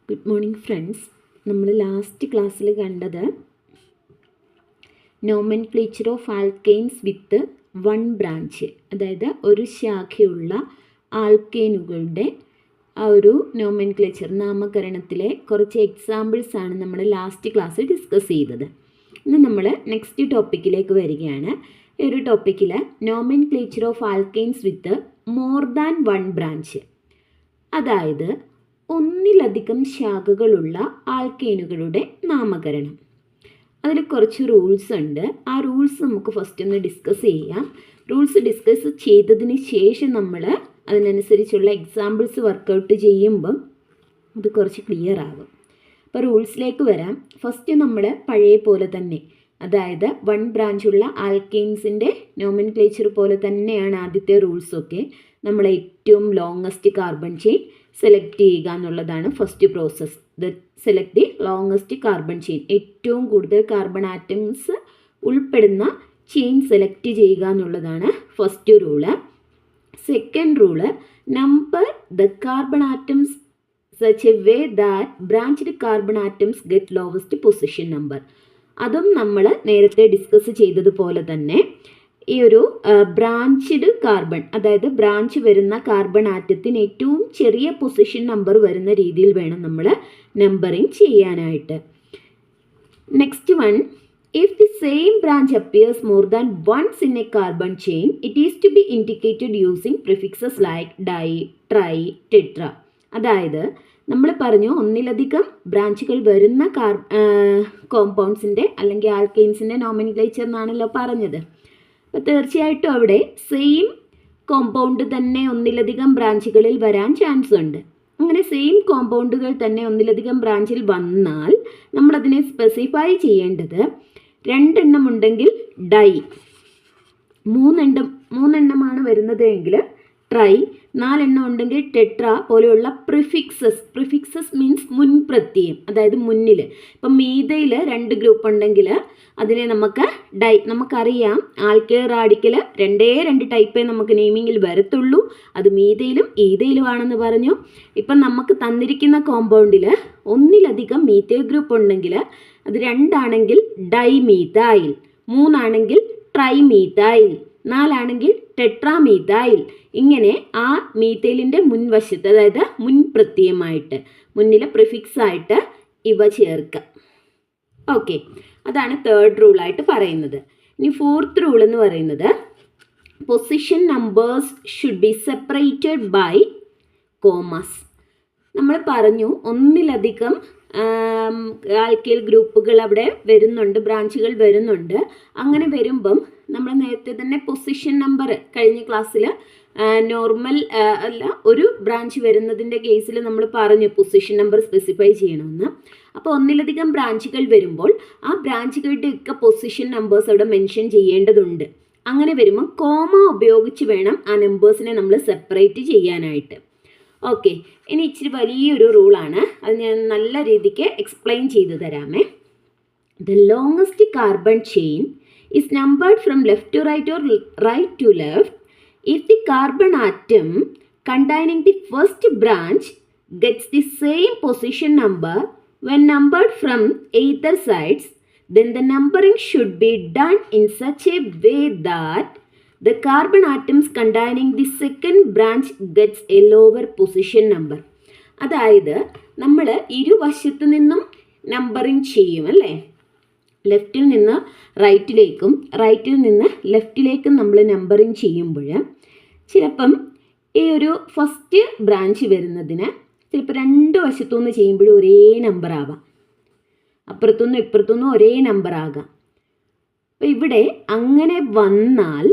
Good morning friends. നമ്മൾ last ക്ലാസ്സിൽ കണ്ടത് nomenclature of alkanes with one branch, അതായത് ഒരു ശാഖയുള്ള ആൽക്കെയിനുകളുടെ ആ ഒരു നോമെൻക്ലേച്ചർ നാമകരണത്തിലെ കുറച്ച് എക്സാമ്പിൾസ് ആണ് നമ്മൾ ലാസ്റ്റ് ക്ലാസ്സിൽ ഡിസ്കസ് ചെയ്തത്. ഇന്ന് നമ്മൾ നെക്സ്റ്റ് ടോപ്പിക്കിലേക്ക് വരികയാണ്. ഈ ഒരു ടോപ്പിക്കിൽ nomenclature of alkanes with more than one branch, അതായത് ഒന്നിലധികം ശാഖകളുള്ള ആൽക്കെയിനുകളുടെ നാമകരണം. അതിൽ കുറച്ച് റൂൾസ് ഉണ്ട്. ആ റൂൾസ് നമുക്ക് ഫസ്റ്റ് ഒന്ന് ഡിസ്കസ് ചെയ്യാം. റൂൾസ് ഡിസ്കസ് ചെയ്തതിന് ശേഷം നമ്മൾ അതിനനുസരിച്ചുള്ള എക്സാമ്പിൾസ് വർക്കൗട്ട് ചെയ്യുമ്പം അത് കുറച്ച് ക്ലിയർ ആകും. അപ്പോൾ റൂൾസിലേക്ക് വരാം. ഫസ്റ്റ് നമ്മൾ പഴയ പോലെ തന്നെ, അതായത് വൺ ബ്രാഞ്ചുള്ള ആൽക്കെയിൻസിൻ്റെ നോമെൻക്ലേച്ചർ പോലെ തന്നെയാണ് ആദ്യത്തെ റൂൾസൊക്കെ. നമ്മൾ ഏറ്റവും ലോങ്ങസ്റ്റ് കാർബൺ ചെയിൻ സെലക്ട് ചെയ്യുക എന്നുള്ളതാണ് first process. Select the longest carbon chain, ഏറ്റവും കൂടുതൽ കാർബൺ ആറ്റംസ് ഉൾപ്പെടുന്ന ചെയിൻ സെലക്ട് ചെയ്യുക എന്നുള്ളതാണ് first rule. Second rule, number the carbon atoms such a way that branched carbon atoms get lowest position number. അതും നമ്മൾ നേരത്തെ ഡിസ്കസ് ചെയ്തതുപോലെ തന്നെ ഈ ഒരു ബ്രാഞ്ച്ഡ് കാർബൺ, അതായത് ബ്രാഞ്ച് വരുന്ന കാർബൺ ആറ്റത്തിന് ഏറ്റവും ചെറിയ പൊസിഷൻ നമ്പർ വരുന്ന രീതിയിൽ വേണം നമ്മൾ നമ്പറിങ് ചെയ്യാനായിട്ട്. Next one, if the same branch appears more than once in a carbon chain, it is to be indicated using prefixes like di, tri, tetra. അതായത് നമ്മൾ പറഞ്ഞു ഒന്നിലധികം ബ്രാഞ്ചുകൾ വരുന്ന കോമ്പൗണ്ട്സിൻ്റെ അല്ലെങ്കിൽ ആൽക്കെയിൻസിൻ്റെ നോമെൻക്ലേച്ചർ എന്നാണല്ലോ പറഞ്ഞത്. അപ്പോൾ തീർച്ചയായിട്ടും അവിടെ സെയിം കോമ്പൗണ്ട് തന്നെ ഒന്നിലധികം ബ്രാഞ്ചുകളിൽ വരാൻ ചാൻസ് ഉണ്ട്. അങ്ങനെ സെയിം കോമ്പൗണ്ടുകൾ തന്നെ ഒന്നിലധികം ബ്രാഞ്ചിൽ വന്നാൽ നമ്മളതിനെ സ്പെസിഫൈ ചെയ്യേണ്ടത് രണ്ടെണ്ണം ഉണ്ടെങ്കിൽ ഡൈ, മൂന്നെണ്ണമാണ് വരുന്നത് എങ്കിൽ ട്രൈ, നാലെണ്ണം ഉണ്ടെങ്കിൽ ടെട്ര പോലെയുള്ള പ്രിഫിക്സസ് മീൻസ് മുൻപ്രത്യയം, അതായത് മുന്നിൽ. ഇപ്പം മീതയിൽ 2 ഗ്രൂപ്പ് ഉണ്ടെങ്കിൽ അതിനെ നമുക്ക് ഡൈ, നമുക്കറിയാം ആൽക്കൈൽ റാഡിക്കൽ 2 ടൈപ്പേ നമുക്ക് നെയിമിങ്ങിൽ വരത്തുള്ളൂ, അത് മീതയിലും ഈതയിലുമാണെന്ന് പറഞ്ഞു. ഇപ്പം നമുക്ക് തന്നിരിക്കുന്ന കോമ്പൗണ്ടിൽ ഒന്നിലധികം മീതൈൽ ഗ്രൂപ്പ് ഉണ്ടെങ്കിൽ അത് 2 ആണെങ്കിൽ ഡൈമീതൈൽ, 3 ആണെങ്കിൽ ട്രൈമീതൈൽ, 4 ആണെങ്കിൽ ടെട്രാമീതൈൽ. ഇങ്ങനെ ആ മീതൈലിൻ്റെ മുൻവശത്ത്, അതായത് മുൻപ്രത്യയമായിട്ട് മുന്നിലെ പ്രിഫിക്സ് ആയിട്ട് ഇവ ചേർക്കുക. ഓക്കെ, അതാണ് തേർഡ് റൂളായിട്ട് പറയുന്നത്. ഇനി ഫോർത്ത് റൂൾ എന്ന് പറയുന്നത്, position numbers should be separated by commas. നമ്മൾ പറഞ്ഞു ഒന്നിലധികം ആൽക്കൈൽ ഗ്രൂപ്പുകൾ അവിടെ വരുന്നുണ്ട്, ബ്രാഞ്ചുകൾ വരുന്നുണ്ട്. അങ്ങനെ വരുമ്പം നമ്മൾ നേരത്തെ തന്നെ പൊസിഷൻ നമ്പർ കഴിഞ്ഞ ക്ലാസ്സിൽ നോർമൽ അല്ല ഒരു ബ്രാഞ്ച് വരുന്നതിൻ്റെ കേസിൽ നമ്മൾ പറഞ്ഞു പൊസിഷൻ നമ്പർ സ്പെസിഫൈ ചെയ്യണമെന്ന്. അപ്പോൾ ഒന്നിലധികം ബ്രാഞ്ചുകൾ വരുമ്പോൾ ആ ബ്രാഞ്ചുകളുടെയൊക്കെ പൊസിഷൻ നമ്പേഴ്സ് അവിടെ മെൻഷൻ ചെയ്യേണ്ടതുണ്ട്. അങ്ങനെ വരുമ്പോൾ കോമ ഉപയോഗിച്ച് വേണം ആ നമ്പേഴ്സിനെ നമ്മൾ സെപ്പറേറ്റ് ചെയ്യാനായിട്ട്. ഓക്കെ, ഇനി ഇച്ചിരി വലിയൊരു റൂളാണ്, അത് ഞാൻ നല്ല രീതിക്ക് എക്സ്പ്ലെയിൻ ചെയ്തു തരാമേ. The longest carbon chain is numbered from left to right or right to left if the carbon atom containing the first branch gets the same position number when numbered from either sides, then the numbering should be done in such a way that the carbon atoms containing the second branch gets a lower position number. അതായത് നമ്മൾ ഇരുവശത്തു നിന്നും numbering ചെയ്യും അല്ലേ, ലെഫ്റ്റിൽ നിന്ന് റൈറ്റിലേക്കും റൈറ്റിൽ നിന്ന് ലെഫ്റ്റിലേക്കും നമ്മൾ numbering ചെയ്യുമ്പോൾ ചിലപ്പം ഈ ഒരു ഫസ്റ്റ് ബ്രാഞ്ച് വരുന്നതിന് ചിലപ്പോൾ 2 വശത്തുനിന്ന് ചെയ്യുമ്പോഴും ഒരേ നമ്പർ ആവാം, അപ്പുറത്തുനിന്നും ഇപ്പുറത്തുനിന്നും ഒരേ നമ്പർ ആകാം. അപ്പോൾ ഇവിടെ അങ്ങനെ വന്നാൽ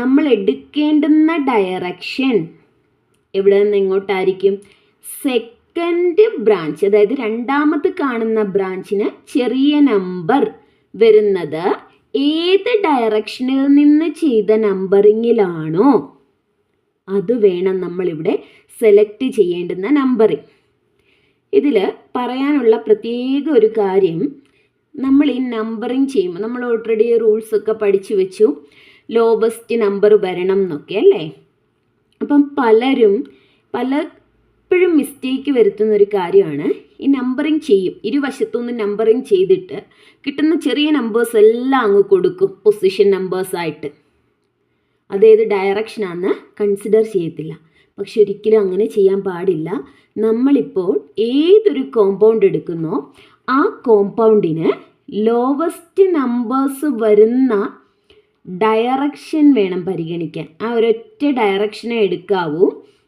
നമ്മൾ എടുക്കേണ്ടുന്ന ഡയറക്ഷൻ എവിടെ നിന്ന് എങ്ങോട്ടായിരിക്കും? സെക്കൻഡ് ബ്രാഞ്ച്, അതായത് രണ്ടാമത് കാണുന്ന ബ്രാഞ്ചിന് ചെറിയ നമ്പർ വരുന്നത് ഏത് ഡയറക്ഷനിൽ നിന്ന് ചെയ്ത നമ്പറിങ്ങിലാണോ അത് വേണം നമ്മളിവിടെ സെലക്ട് ചെയ്യേണ്ടുന്ന നമ്പറിങ്. ഇതിൽ പറയാനുള്ള പ്രത്യേക ഒരു കാര്യം, നമ്മൾ ഈ നമ്പറിങ് ചെയ്യുമ്പോൾ നമ്മൾ ഓൾറെഡി റൂൾസൊക്കെ പഠിച്ചു വെച്ചു, ലോവസ്റ്റ് നമ്പർ വരണം എന്നൊക്കെ അല്ലേ. അപ്പം പലപ്പോഴും മിസ്റ്റേക്ക് വരുത്തുന്ന ഒരു കാര്യമാണ് ഈ നമ്പറിങ് ചെയ്യും, ഇരുവശത്തുനിന്ന് നമ്പറിങ് ചെയ്തിട്ട് കിട്ടുന്ന ചെറിയ നമ്പേഴ്സ് എല്ലാം അങ്ങ് കൊടുക്കും പൊസിഷൻ നമ്പേഴ്സായിട്ട്. അതേത് ഡയറക്ഷനാണെന്ന് കൺസിഡർ ചെയ്യത്തില്ല. പക്ഷെ ഒരിക്കലും അങ്ങനെ ചെയ്യാൻ പാടില്ല. നമ്മളിപ്പോൾ ഏതൊരു കോമ്പൗണ്ട് എടുക്കുന്നോ ആ കോമ്പൗണ്ടിന് ലോവസ്റ്റ് നമ്പേഴ്സ് വരുന്ന ഡയറക്ഷൻ വേണം പരിഗണിക്കാൻ. ആ ഒരൊറ്റ ഡയറക്ഷനെ എടുക്കാവൂ.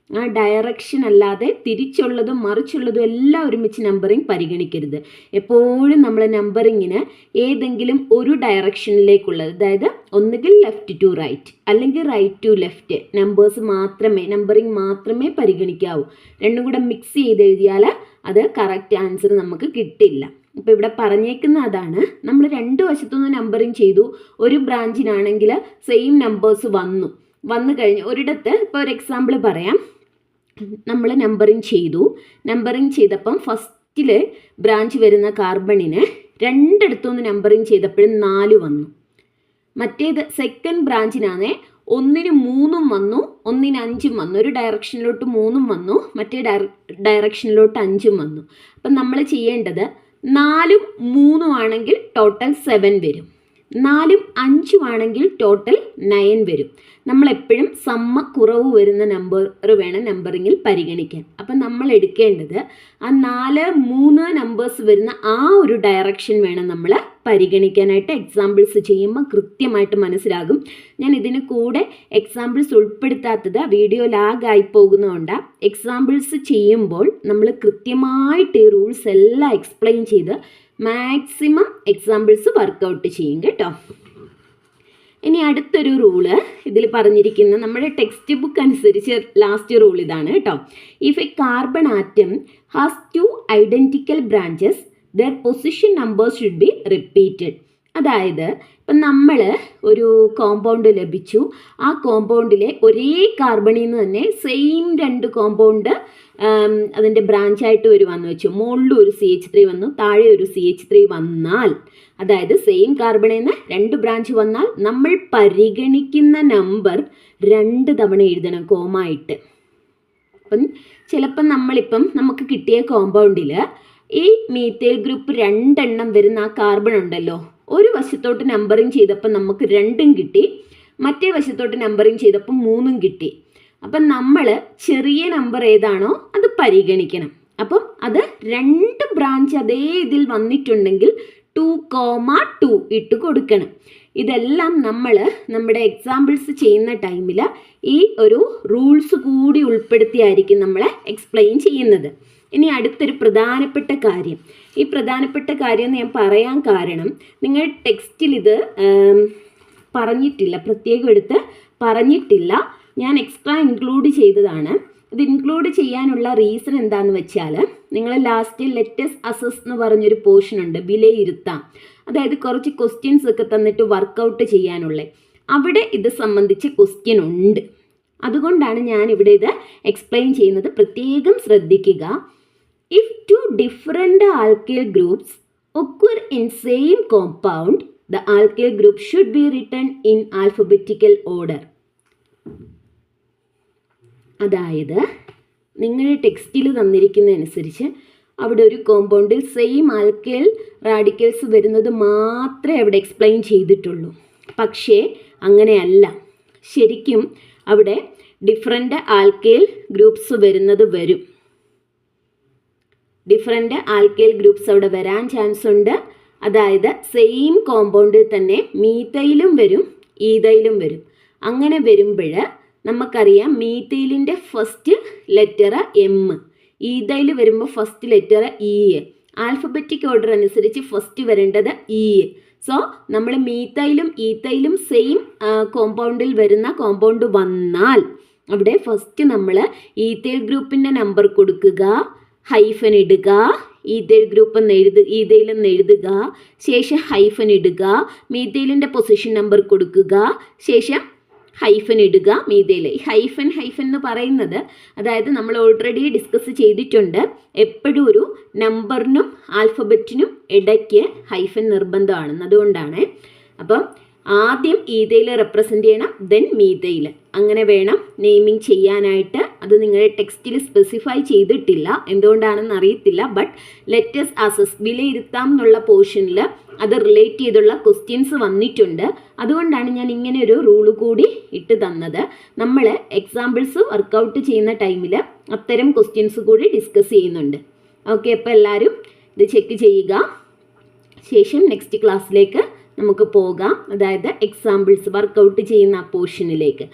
ആ ഡയറക്ഷൻ അല്ലാതെ തിരിച്ചുള്ളതും മറിച്ചുള്ളതും എല്ലാം ഒരുമിച്ച് നമ്പറിങ് പരിഗണിക്കരുത്. എപ്പോഴും നമ്മൾ നമ്പറിങ്ങിന് ഏതെങ്കിലും ഒരു ഡയറക്ഷനിലേക്കുള്ളത്, അതായത് ഒന്നുകിൽ ലെഫ്റ്റ് ടു റൈറ്റ് അല്ലെങ്കിൽ റൈറ്റ് ടു ലെഫ്റ്റ് നമ്പറിങ് മാത്രമേ പരിഗണിക്കാവൂ. രണ്ടും കൂടെ മിക്സ് ചെയ്ത് എഴുതിയാൽ അത് കറക്റ്റ് ആൻസർ നമുക്ക് കിട്ടില്ല. അപ്പോൾ ഇവിടെ പറഞ്ഞേക്കുന്ന അതാണ്. നമ്മൾ രണ്ട് വശത്തുനിന്ന് നമ്പറിങ് ചെയ്തു. ഒരു ബ്രാഞ്ചിനാണെങ്കിൽ സെയിം നമ്പേഴ്സ് വന്നു കഴിഞ്ഞ് ഒരിടത്ത് ഇപ്പോൾ ഒരു എക്സാമ്പിൾ പറയാം. നമ്മൾ നമ്പറിങ് ചെയ്തപ്പം ഫസ്റ്റിൽ ബ്രാഞ്ച് വരുന്ന കാർബണിന് രണ്ടിടത്തുനിന്ന് നമ്പറിങ് ചെയ്തപ്പോഴും 4 വന്നു. മറ്റേത് സെക്കൻഡ് ബ്രാഞ്ചിനാണേ 1-ന് 3 വന്നു, 1-ന് 5 വന്നു. ഒരു ഡയറക്ഷനിലോട്ട് 3 വന്നു, മറ്റേ ഡയറക്ഷനിലോട്ട് 5 വന്നു. അപ്പം നമ്മൾ ചെയ്യേണ്ടത് 4-ഉം 3-ഉം ആണെങ്കിൽ ടോട്ടൽ 7 വരും, 4-ഉം 5-ഉം ആണെങ്കിൽ ടോട്ടൽ 9 വരും. നമ്മളെപ്പോഴും കുറവ് വരുന്ന നമ്പർ വേണം നമ്പറിങ്ങിൽ പരിഗണിക്കാൻ. അപ്പം നമ്മൾ എടുക്കേണ്ടത് ആ 4, 3 നമ്പേഴ്സ് വരുന്ന ആ ഒരു ഡയറക്ഷൻ വേണം നമ്മൾ പരിഗണിക്കാനായിട്ട്. എക്സാമ്പിൾസ് ചെയ്യുമ്പോൾ കൃത്യമായിട്ട് മനസ്സിലാകും. ഞാൻ ഇതിന് കൂടെ എക്സാമ്പിൾസ് ഉൾപ്പെടുത്താത്തത് വീഡിയോ ലാഗായി പോകുന്നതുകൊണ്ടാണ്. എക്സാമ്പിൾസ് ചെയ്യുമ്പോൾ നമ്മൾ കൃത്യമായിട്ട് ഈ റൂൾസ് എല്ലാം എക്സ്പ്ലെയിൻ ചെയ്ത് മാക്സിമം എക്സാമ്പിൾസ് വർക്കൗട്ട് ചെയ്യും കേട്ടോ. ഇനി അടുത്തൊരു റൂള് ഇതിൽ പറഞ്ഞിരിക്കുന്ന നമ്മുടെ ടെക്സ്റ്റ് ബുക്ക് അനുസരിച്ച് ലാസ്റ്റ് റൂൾ ഇതാണ് കേട്ടോ. If A carbon atom has 2 identical branches there position number should be repeated. അതായത് ഇപ്പം നമ്മൾ ഒരു കോമ്പൗണ്ട് ലഭിച്ചു. ആ കോമ്പൗണ്ടിലെ ഒരേ കാർബണിൽ നിന്ന് തന്നെ സെയിം 2 കോമ്പൗണ്ട് അതിൻ്റെ ബ്രാഞ്ചായിട്ട് വരുവാന്ന് വെച്ചു. മുകളിൽ ഒരു CH3 വന്നു, താഴെ ഒരു CH3 വന്നാൽ, അതായത് സെയിം കാർബണിൽ നിന്ന് 2 ബ്രാഞ്ച് വന്നാൽ നമ്മൾ പരിഗണിക്കുന്ന നമ്പർ 2 തവണ എഴുതണം കോമായിട്ട്. അപ്പം ചിലപ്പം നമുക്ക് കിട്ടിയ കോമ്പൗണ്ടിൽ ഈ മീഥൈൽ ഗ്രൂപ്പ് 2 എണ്ണം വരുന്ന ആ കാർബൺ ഉണ്ടല്ലോ, ഒരു വശത്തോട്ട് നമ്പറിങ് ചെയ്തപ്പോൾ നമുക്ക് 2ഉം കിട്ടി, മറ്റേ വശത്തോട്ട് നമ്പറിങ് ചെയ്തപ്പോൾ 3ഉം കിട്ടി. അപ്പം നമ്മൾ ചെറിയ നമ്പർ ഏതാണോ അത് പരിഗണിക്കണം. അപ്പം അത് 2 ബ്രാഞ്ച് അതേ ഇതിൽ വന്നിട്ടുണ്ടെങ്കിൽ 2,2 ഇട്ട് കൊടുക്കണം. ഇതെല്ലാം നമ്മൾ നമ്മുടെ എക്സാമ്പിൾസ് ചെയ്യുന്ന ടൈമിൽ ഈ ഒരു റൂൾസ് കൂടി ഉൾപ്പെടുത്തിയായിരിക്കും നമ്മൾ എക്സ്പ്ലെയിൻ ചെയ്യുന്നത്. ഇനി അടുത്തൊരു പ്രധാനപ്പെട്ട കാര്യം, ഈ പ്രധാനപ്പെട്ട കാര്യം ഞാൻ പറയാൻ കാരണം നിങ്ങൾ ടെക്സ്റ്റിൽ ഇത് പറഞ്ഞിട്ടില്ല, പ്രത്യേകം എടുത്ത് പറഞ്ഞിട്ടില്ല, ഞാൻ എക്സ്ട്രാ ഇൻക്ലൂഡ് ചെയ്തതാണ്. ഇത് ഇൻക്ലൂഡ് ചെയ്യാനുള്ള റീസൺ എന്താണെന്ന് വെച്ചാൽ നിങ്ങൾ ലാസ്റ്റ് ലെറ്റസ് അസസ് എന്ന് പറഞ്ഞൊരു പോർഷൻ ഉണ്ട്, വിലയിരുത്താം. അതായത് കുറച്ച് ക്വസ്റ്റ്യൻസ് ഒക്കെ തന്നിട്ട് വർക്കൗട്ട് ചെയ്യാനുള്ള, അവിടെ ഇത് സംബന്ധിച്ച് ക്വസ്റ്റ്യൻ ഉണ്ട്. അതുകൊണ്ടാണ് ഞാൻ ഇവിടെ ഇത് എക്സ്പ്ലെയിൻ ചെയ്യുന്നത്, പ്രത്യേകം ശ്രദ്ധിക്കുക. If 2 different alkyl groups occur in same compound, the alkyl group should be written in alphabetical order. അതായത് നിങ്ങളുടെ ടെക്സ്റ്റിൽ തന്നിരിക്കുന്നതനുസരിച്ച് അവിടെ ഒരു കോമ്പൗണ്ടിൽ സെയിം ആൽക്കൈൽ റാഡിക്കൽസ് വരുന്നത് മാത്രമേ അവിടെ എക്സ്പ്ലെയിൻ ചെയ്തിട്ടുള്ളൂ. പക്ഷേ അങ്ങനെയല്ല, ശരിക്കും അവിടെ ഡിഫറെൻ്റ് ആൽക്കൈൽ ഗ്രൂപ്പ്സ് വരും. ഡിഫറെൻ്റ് ആൽക്കൈൽ ഗ്രൂപ്പ്സ് അവിടെ വരാൻ ചാൻസ് ഉണ്ട്. അതായത് സെയിം കോമ്പൗണ്ടിൽ തന്നെ മീഥൈലും വരും, ഈഥൈലും വരും. അങ്ങനെ വരുമ്പോൾ നമുക്കറിയാം മീഥൈലിൻ്റെ ഫസ്റ്റ് ലെറ്റർ M, ഈഥൈൽ വരുമ്പോൾ first letter E. Alphabetic order അനുസരിച്ച് ഫസ്റ്റ് വരേണ്ടത് E. സോ നമ്മൾ മീഥൈലും ഈഥൈലും സെയിം കോമ്പൗണ്ടിൽ വരുന്ന കോമ്പൗണ്ട് വന്നാൽ അവിടെ ഫസ്റ്റ് നമ്മൾ ഈഥൈൽ ഗ്രൂപ്പിൻ്റെ നമ്പർ കൊടുക്കുക, ഹൈഫൻ ഇടുക, ഈഥൈൽ ഗ്രൂപ്പ് ഈഥൈലെന്ന് എഴുതുക, ശേഷം ഹൈഫൻ ഇടുക, മീഥൈലിൻ്റെ പൊസിഷൻ നമ്പർ കൊടുക്കുക, ശേഷം ഹൈഫൻ ഇടുക മീഥൈൽ. ഹൈഫൻ എന്ന് പറയുന്നത്, അതായത് നമ്മൾ ഓൾറെഡി ഡിസ്കസ് ചെയ്തിട്ടുണ്ട്, എപ്പോഴും ഒരു നമ്പറിനും ആൽഫബറ്റിനും ഇടയ്ക്ക് ഹൈഫൻ നിർബന്ധമാണെന്ന്, അതുകൊണ്ടാണ്. അപ്പം ആദ്യം ഈതയിൽ റെപ്രസെൻ്റ് ചെയ്യണം, ദെൻ മീതയിൽ. അങ്ങനെ വേണം നെയിമിങ് ചെയ്യാനായിട്ട്. അത് നിങ്ങളുടെ ടെക്സ്റ്റിൽ സ്പെസിഫൈ ചെയ്തിട്ടില്ല, എന്തുകൊണ്ടാണെന്ന് അറിയത്തില്ല. ബട്ട് ലെറ്റസ് അസസ് വിലയിരുത്താം എന്നുള്ള പോർഷനിൽ അത് റിലേറ്റ് ചെയ്തുള്ള ക്വസ്റ്റ്യൻസ് വന്നിട്ടുണ്ട്. അതുകൊണ്ടാണ് ഞാൻ ഇങ്ങനെ ഒരു റൂള് കൂടി ഇട്ട് തന്നത്. നമ്മൾ എക്സാമ്പിൾസ് വർക്കൗട്ട് ചെയ്യുന്ന ടൈമിൽ അത്തരം ക്വസ്റ്റ്യൻസ് കൂടി ഡിസ്കസ് ചെയ്യുന്നുണ്ട്. ഓക്കെ, അപ്പോൾ എല്ലാവരും ഇത് ചെക്ക് ചെയ്യുക. ശേഷം നെക്സ്റ്റ് ക്ലാസ്സിലേക്ക് നമുക്ക് പോകാം, അതായത് എക്സാമ്പിൾസ് വർക്കൗട്ട് ചെയ്യുന്ന ആ പോർഷനിലേക്ക്.